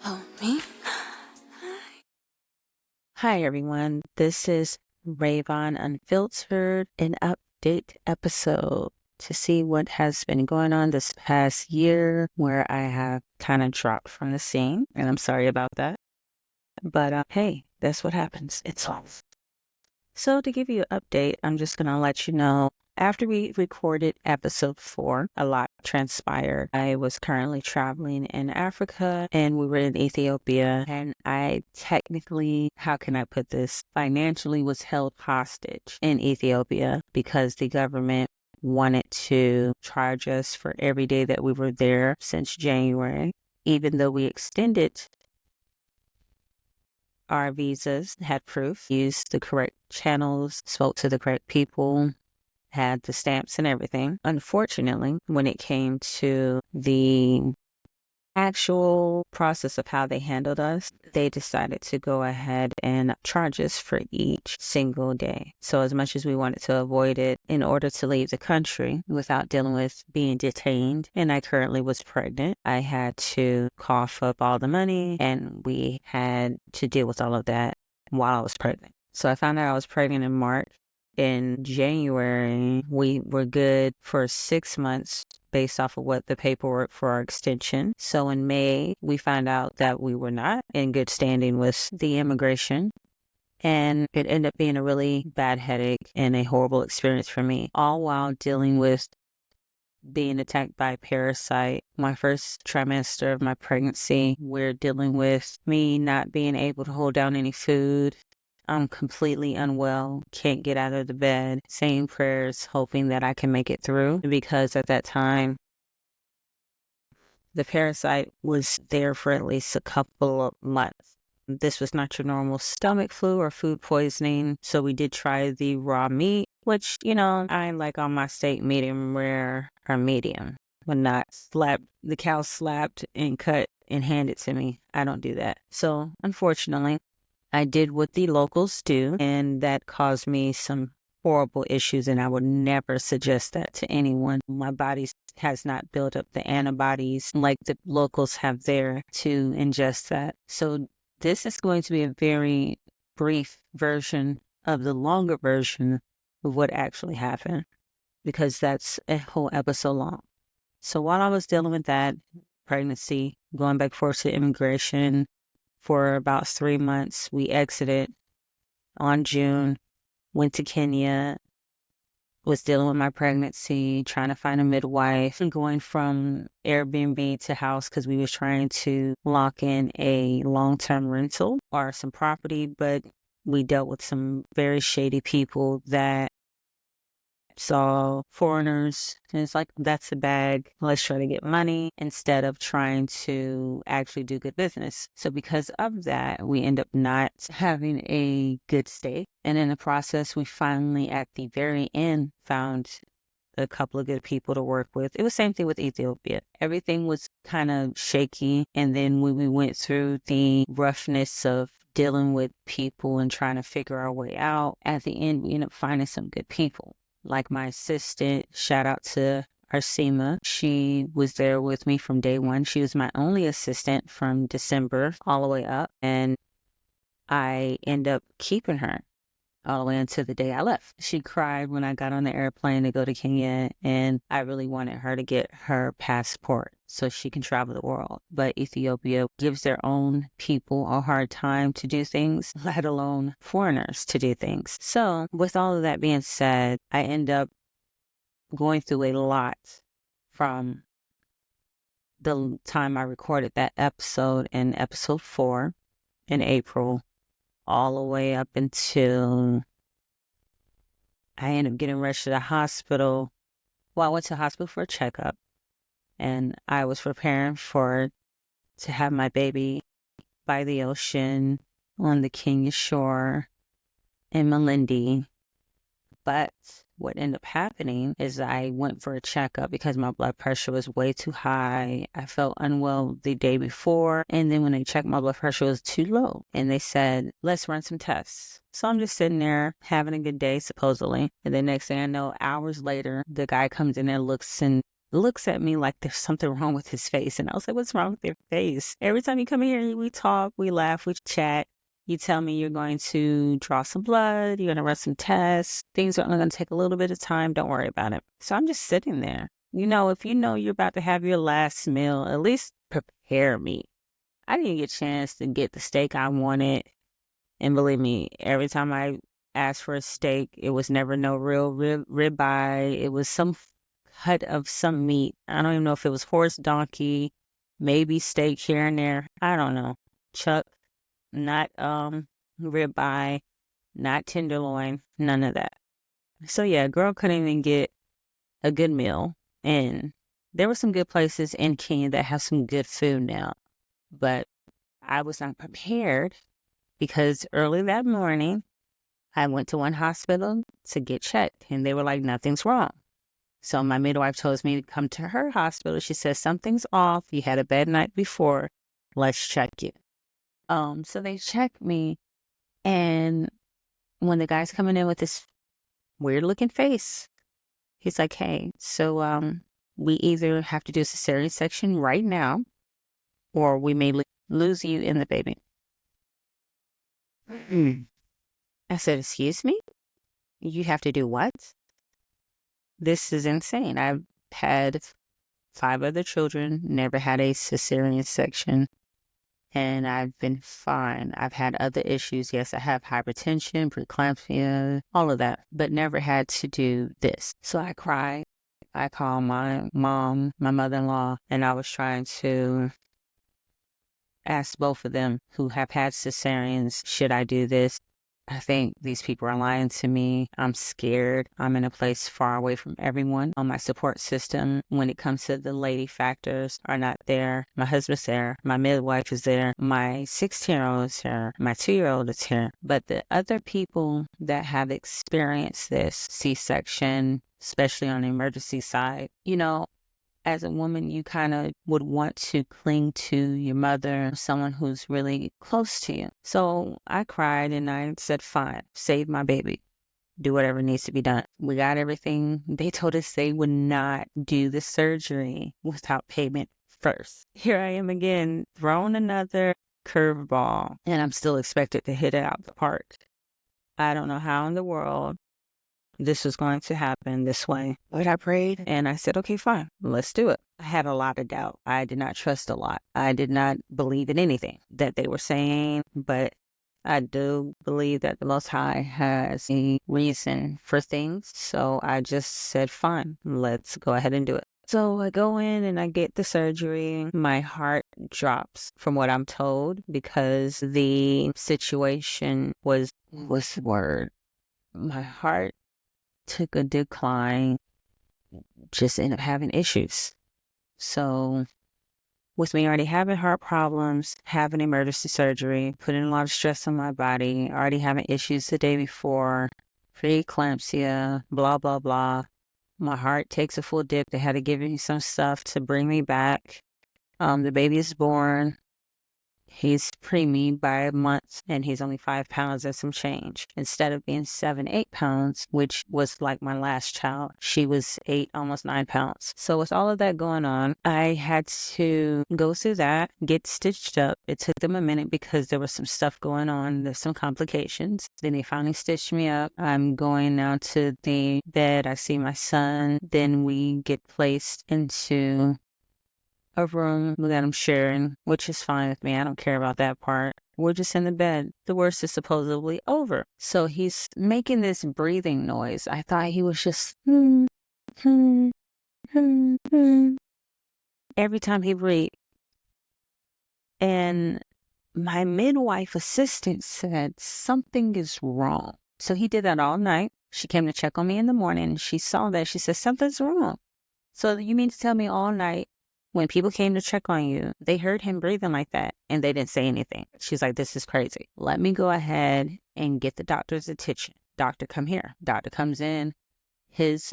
Oh, me? Hi, everyone. This is Ravon Unfiltered, an update episode to see what has been going on this past year where I have kind of dropped from the scene. And I'm sorry about that. But hey, that's what happens. It's off. So to give you an update, I'm just going to let you know after we recorded episode 4, a lot transpired. I was currently traveling in Africa and we were in Ethiopia, and I technically, how can I put this, financially was held hostage in Ethiopia because the government wanted to charge us for every day that we were there since January, even though we extended our visas, had proof, used the correct channels, spoke to the correct people, had the stamps and everything. Unfortunately, when it came to the actual process of how they handled us, they decided to go ahead and charge us for each single day. So as much as we wanted to avoid it in order to leave the country without dealing with being detained, and I currently was pregnant, I had to cough up all the money and we had to deal with all of that while I was pregnant. So I found out I was pregnant in March. In January, we were good for 6 months based off of what the paperwork for our extension. So in May, we found out that we were not in good standing with the immigration. And it ended up being a really bad headache and a horrible experience for me, all while dealing with being attacked by a parasite. My first trimester of my pregnancy, we're dealing with me not being able to hold down any food. I'm completely unwell, can't get out of the bed, saying prayers, hoping that I can make it through, because at that time, the parasite was there for at least a couple of months. This was not your normal stomach flu or food poisoning, so we did try the raw meat, which, I like on my steak medium rare or medium. When not the cow slapped and cut and handed to me. I don't do that. So unfortunately, I did what the locals do, and that caused me some horrible issues, and I would never suggest that to anyone. My body has not built up the antibodies like the locals have there to ingest that. So this is going to be a very brief version of the longer version of what actually happened, because that's a whole episode long. So while I was dealing with that pregnancy, going back and forth to immigration, for about 3 months. We exited on June, went to Kenya, was dealing with my pregnancy, trying to find a midwife, and going from Airbnb to house because we was trying to lock in a long-term rental or some property, but we dealt with some very shady people that saw foreigners, and it's like, that's a bag, let's try to get money instead of trying to actually do good business. So because of that, we end up not having a good stay, and in the process, we finally at the very end found a couple of good people to work with. It was the same thing with Ethiopia. Everything was kind of shaky, and then when we went through the roughness of dealing with people and trying to figure our way out, at the end we ended up finding some good people. Like my assistant, shout out to Arsema. She was there with me from day one. She was my only assistant from December all the way up. And I end up keeping her all the way until the day I left. She cried when I got on the airplane to go to Kenya, and I really wanted her to get her passport so she can travel the world. But Ethiopia gives their own people a hard time to do things, let alone foreigners to do things. So with all of that being said, I end up going through a lot from the time I recorded that episode in episode 4 in April all the way up until I ended up getting rushed to the hospital. Well, I went to the hospital for a checkup, and I was preparing to have my baby by the ocean on the Kenya shore in Malindi. But what ended up happening is I went for a checkup because my blood pressure was way too high. I felt unwell the day before. And then when they checked, my blood pressure was too low. And they said, let's run some tests. So I'm just sitting there having a good day, supposedly. And the next thing I know, hours later, the guy comes in and looks and looks at me like there's something wrong with his face. And I was like, what's wrong with your face? Every time you come here, we talk, we laugh, we chat. You tell me you're going to draw some blood, you're going to run some tests. Things are only going to take a little bit of time. Don't worry about it. So I'm just sitting there. If you know you're about to have your last meal, at least prepare me. I didn't get a chance to get the steak I wanted. And believe me, every time I asked for a steak, it was never no real ribeye. It was some cut of some meat. I don't even know if it was horse, donkey, maybe steak here and there. I don't know. Chuck, not ribeye, not tenderloin, none of that. So yeah, girl couldn't even get a good meal. And there were some good places in Kenya that have some good food now. But I was not prepared because early that morning, I went to one hospital to get checked, and they were like, nothing's wrong. So my midwife told me to come to her hospital. She said, something's off. You had a bad night before. Let's check you. So they checked me, and when the guy's coming in with this weird looking face, he's like, hey, so we either have to do a cesarean section right now, or we may lose you and the baby. I said, excuse me? You have to do what? This is insane. I've had 5 other children, never had a cesarean section, and I've been fine. I've had other issues. Yes, I have hypertension, preeclampsia, all of that, but never had to do this. So I cried. I called my mom, my mother-in-law, and I was trying to ask both of them who have had cesareans, should I do this? I think these people are lying to me. I'm scared. I'm in a place far away from everyone. On my support system, when it comes to the lady factors, are not there. My husband's there. My midwife is there. My 16-year-old is here. My 2-year-old is here. But the other people that have experienced this C-section, especially on the emergency side, as a woman, you kind of would want to cling to your mother, someone who's really close to you. So I cried and I said, fine, save my baby. Do whatever needs to be done. We got everything. They told us they would not do the surgery without payment first. Here I am again, throwing another curveball, and I'm still expected to hit it out the park. I don't know how in the world this was going to happen this way. But I prayed and I said, okay, fine, let's do it. I had a lot of doubt. I did not trust a lot. I did not believe in anything that they were saying, but I do believe that the Most High has a reason for things. So I just said, fine, let's go ahead and do it. So I go in and I get the surgery. My heart drops from what I'm told because the situation was the word. My heart took a decline, just ended up having issues. So with me already having heart problems, having emergency surgery, putting a lot of stress on my body, already having issues the day before, preeclampsia, blah, blah, blah. My heart takes a full dip. They had to give me some stuff to bring me back. The baby is born. He's preemie by a month, and he's only 5 pounds and some change. Instead of being 7, 8 pounds, which was like my last child, she was 8, almost 9 pounds. So with all of that going on, I had to go through that, get stitched up. It took them a minute because there was some stuff going on. There's some complications. Then they finally stitched me up. I'm going now to the bed. I see my son. Then we get placed into a room that I'm sharing, which is fine with me. I don't care about that part. We're just in the bed. The worst is supposedly over. So he's making this breathing noise. I thought he was just every time he breathed. And my midwife assistant said something is wrong. So he did that all night. She came to check on me in the morning. She saw that. She said, something's wrong. So you mean to tell me all night when people came to check on you, they heard him breathing like that and they didn't say anything? She's like, this is crazy. Let me go ahead and get the doctor's attention. Doctor, come here. Doctor comes in. His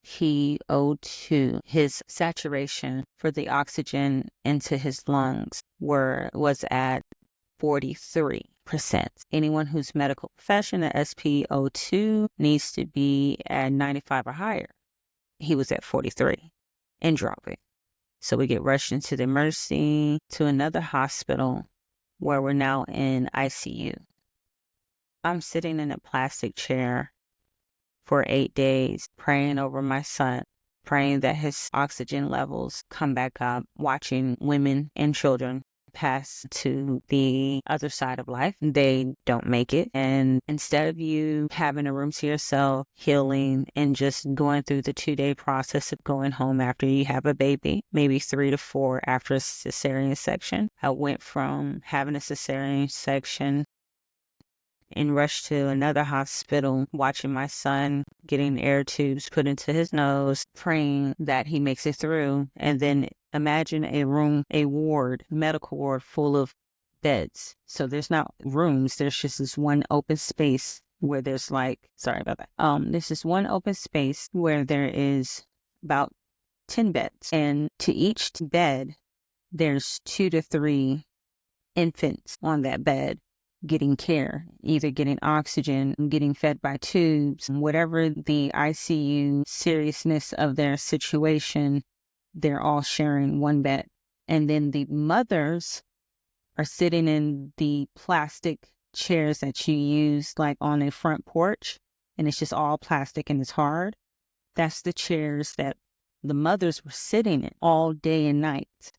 SpO2, his saturation for the oxygen into his lungs was at 43%. Anyone who's medical profession, the SpO2 needs to be at 95 or higher. He was at 43. and drop it. So we get rushed into the emergency to another hospital where we're now in ICU. I'm sitting in a plastic chair for 8 days, praying over my son, praying that his oxygen levels come back up, watching women and children pass to the other side of life. They don't make it. And instead of you having a room to yourself, healing, and just going through the 2-day process of going home after you have a baby, maybe 3 to 4 after a cesarean section, I went from having a cesarean section and rushed to another hospital, watching my son getting air tubes put into his nose, praying that he makes it through. And then imagine a medical ward full of beds. So there's not rooms, there's just this one open space where there's sorry about that. There's this one open space where there is about 10 beds. And to each bed, there's 2 to 3 infants on that bed getting care, either getting oxygen, getting fed by tubes, whatever the ICU seriousness of their situation, they're all sharing one bed. And then the mothers are sitting in the plastic chairs that you use on a front porch, and it's just all plastic and it's hard. That's the chairs that the mothers were sitting in all day and night,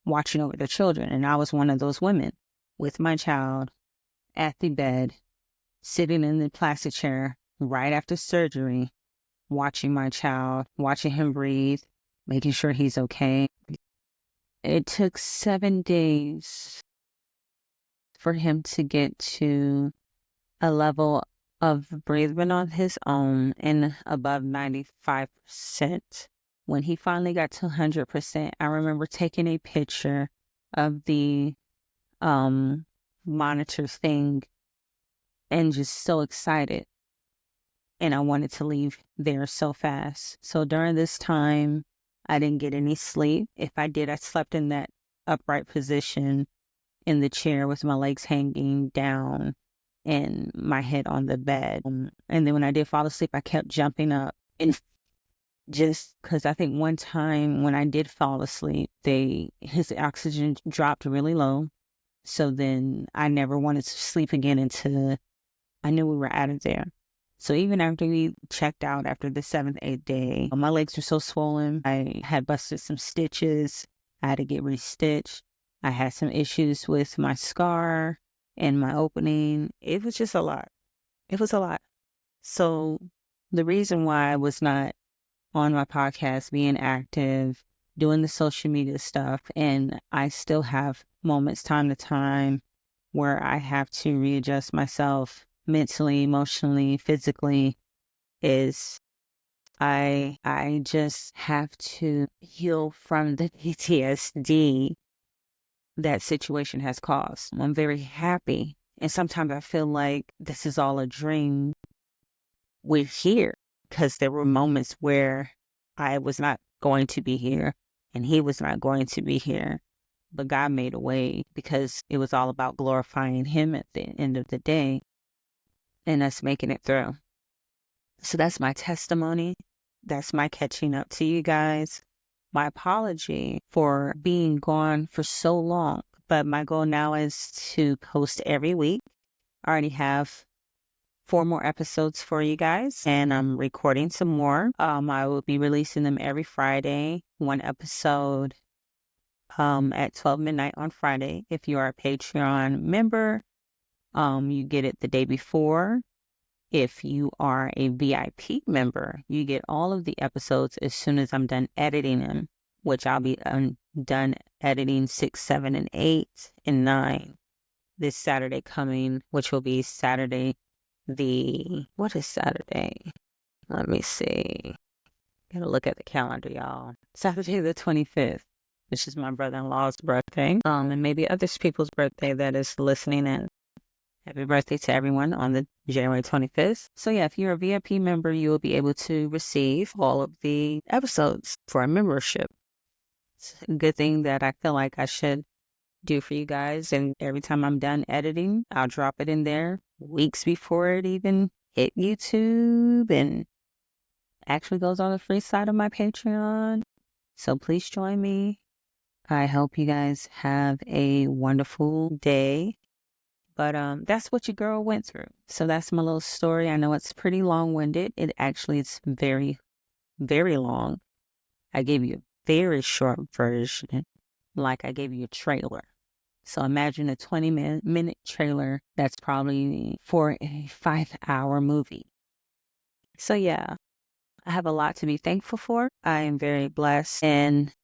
watching over their children. And I was one of those women with my child at the bed, sitting in the plastic chair right after surgery, watching my child, watching him breathe, making sure he's okay. It took 7 days for him to get to a level of breathing on his own and above 95%. When he finally got to 100%, I remember taking a picture of the monitor thing and just so excited. And I wanted to leave there so fast. So during this time, I didn't get any sleep. If I did, I slept in that upright position in the chair with my legs hanging down and my head on the bed. And then when I did fall asleep, I kept jumping up. And just because I think one time when I did fall asleep, his oxygen dropped really low. So then I never wanted to sleep again until I knew we were out of there. So even after we checked out after the 7th, 8th day, my legs were so swollen. I had busted some stitches. I had to get restitched. I had some issues with my scar and my opening. It was just a lot. It was a lot. So the reason why I was not on my podcast, being active, doing the social media stuff, and I still have moments time to time where I have to readjust myself mentally, emotionally, physically, is I just have to heal from the PTSD that situation has caused. I'm very happy. And sometimes I feel like this is all a dream. We're here because there were moments where I was not going to be here and he was not going to be here. But God made a way because it was all about glorifying him at the end of the day and us making it through. So that's my testimony. That's my catching up to you guys. My apology for being gone for so long. But my goal now is to post every week. I already have 4 more episodes for you guys, and I'm recording some more. I will be releasing them every Friday, 1 episode at 12 midnight on Friday. If you are a Patreon member, you get it the day before. If you are a VIP member, you get all of the episodes as soon as I'm done editing them, which I'll be done editing 6, 7, and 8, and 9 this Saturday coming, which will be Saturday what is Saturday? Let me see. Gotta look at the calendar, y'all. Saturday the 25th, which is my brother-in-law's birthday, and maybe other people's birthday that is listening in. Happy birthday to everyone on the January 25th. So yeah, if you're a VIP member, you will be able to receive all of the episodes for a membership. It's a good thing that I feel like I should do for you guys. And every time I'm done editing, I'll drop it in there weeks before it even hit YouTube and actually goes on the free side of my Patreon. So please join me. I hope you guys have a wonderful day. But that's what your girl went through. So that's my little story. I know it's pretty long-winded. It's very, very long. I gave you a very short version, like I gave you a trailer. So imagine a 20-minute trailer that's probably for a 5-hour movie. So yeah, I have a lot to be thankful for. I am very blessed and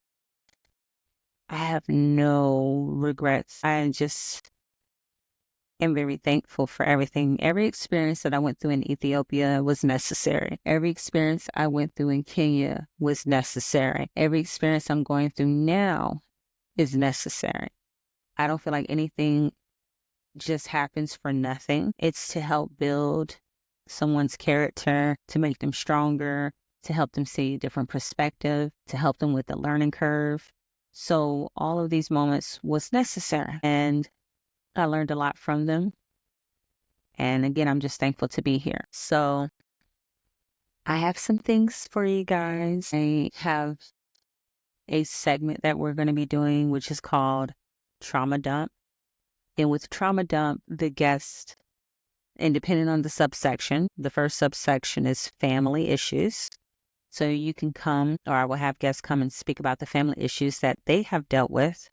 I have no regrets. I just am very thankful for everything. Every experience that I went through in Ethiopia was necessary. Every experience I went through in Kenya was necessary. Every experience I'm going through now is necessary. I don't feel like anything just happens for nothing. It's to help build someone's character, to make them stronger, to help them see a different perspective, to help them with the learning curve. So all of these moments was necessary and I learned a lot from them. And again, I'm just thankful to be here. So I have some things for you guys. I have a segment that we're going to be doing, which is called Trauma Dump. And with Trauma Dump, the guest, and depending on the subsection, the first subsection is family issues. So you can come, or I will have guests come and speak about the family issues that they have dealt with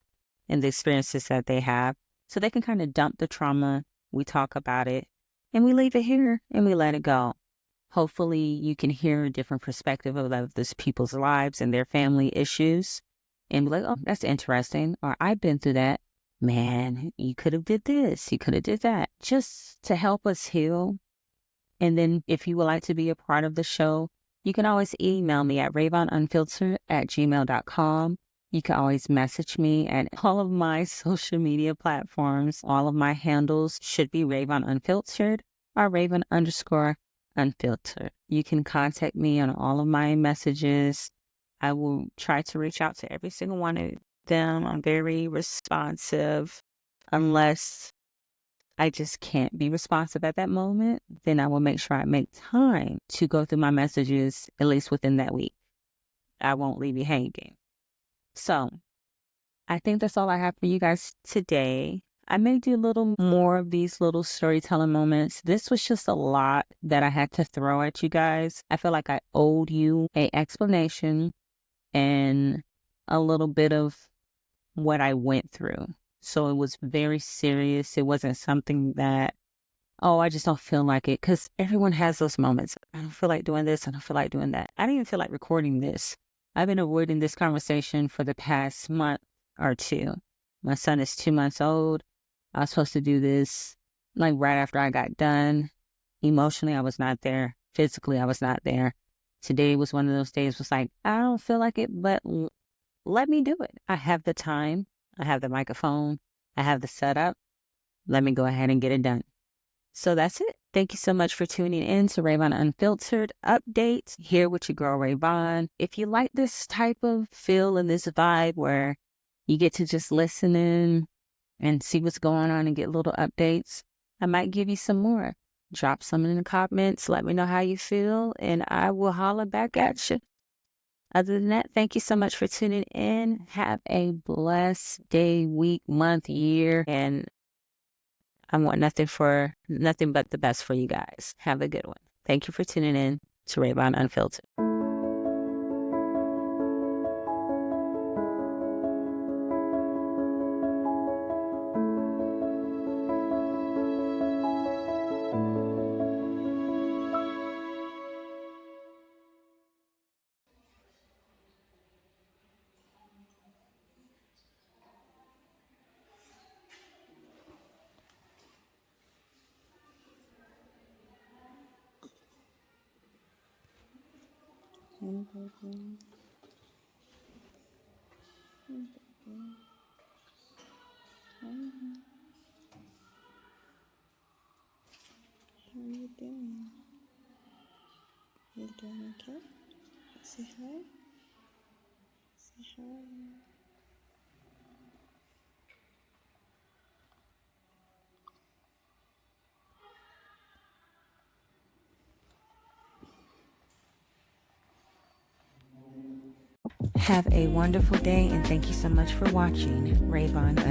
and the experiences that they have. So they can kind of dump the trauma. We talk about it and we leave it here and we let it go. Hopefully you can hear a different perspective of those people's lives and their family issues and be like, oh, that's interesting. Or I've been through that. Man, you could have did this. You could have did that. Just to help us heal. And then if you would like to be a part of the show, you can always email me at ravonunfiltered@gmail.com. You can always message me at all of my social media platforms. All of my handles should be Ravon Unfiltered or Ravon_Unfiltered. You can contact me on all of my messages. I will try to reach out to every single one of them. I'm very responsive. Unless I just can't be responsive at that moment, then I will make sure I make time to go through my messages at least within that week. I won't leave you hanging. So I think that's all I have for you guys today. I may do a little more of these little storytelling moments. This was just a lot that I had to throw at you guys. I feel like I owed you an explanation and a little bit of what I went through. So it was very serious. It wasn't something that, oh, I just don't feel like it. Because everyone has those moments. I don't feel like doing this. I don't feel like doing that. I don't even feel like recording this. I've been avoiding this conversation for the past month or two. My son is 2 months old. I was supposed to do this like right after I got done. Emotionally, I was not there. Physically, I was not there. Today was one of those days was like, I don't feel like it, but let me do it. I have the time. I have the microphone. I have the setup. Let me go ahead and get it done. So that's it. Thank you so much for tuning in to Ravon Unfiltered Updates here with your girl Ravon. If you like this type of feel and this vibe where you get to just listen in and see what's going on and get little updates, I might give you some more. Drop some in the comments. Let me know how you feel and I will holler back at you. Other than that, thank you so much for tuning in. Have a blessed day, week, month, year, and I want nothing but the best for you guys. Have a good one. Thank you for tuning in to Ravon Unfiltered. How are you doing? You doing okay? Say hi. Say hi. Have a wonderful day, and thank you so much for watching Ravon